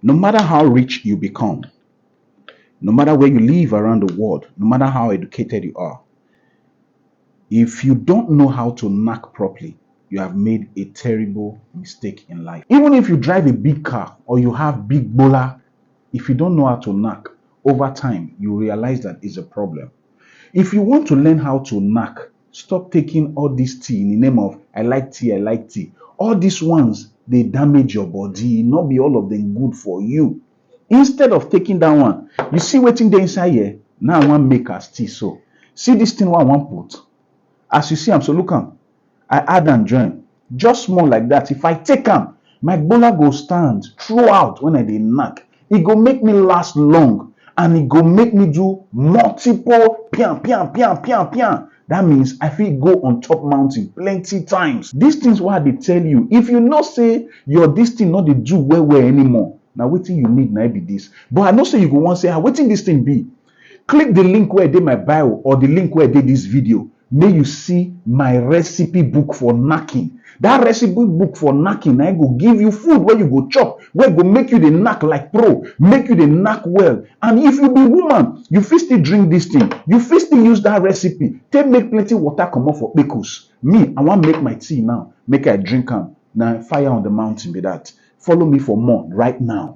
No matter how rich you become, no matter where you live around the world, no matter how educated you are, if you don't know how to knack properly, you have made a terrible mistake in life. Even if you drive a big car or you have big bowler, if you don't know how to knack, over time, you realize that is a problem. If you want to learn how to knack, stop taking all this tea in the name of I like tea, I like tea. All these ones, they damage your body. Not be all of them good for you. Instead of taking that one, you see waiting there inside here. Now I want make as tea. So see this thing what I want put. As you see, I'm so look am. I add and join. Just small like that. If I take am, my bowler go stand throughout when I dey knack. It go make me last long and it go make me do multiple pian pian pian pian pian. That means I fit go on top mountain plenty times. These things what I dey tell you. If you know say your this thing not dey do well anymore, now wetin you need na be this. But I know say you go want say, wetin this thing be? Click the link where dey my bio or the link where dey this video. May you see my recipe book for knacking. That recipe book for knacking, I go give you food where you go chop, where go make you the knack like pro, make you the knack well. And if you be woman, you fit still drink this thing. You fit still use that recipe. Take make plenty water come up for pickles. Me, I want make my tea now. Make I drink am. Now fire on the mountain be that. Follow me for more right now.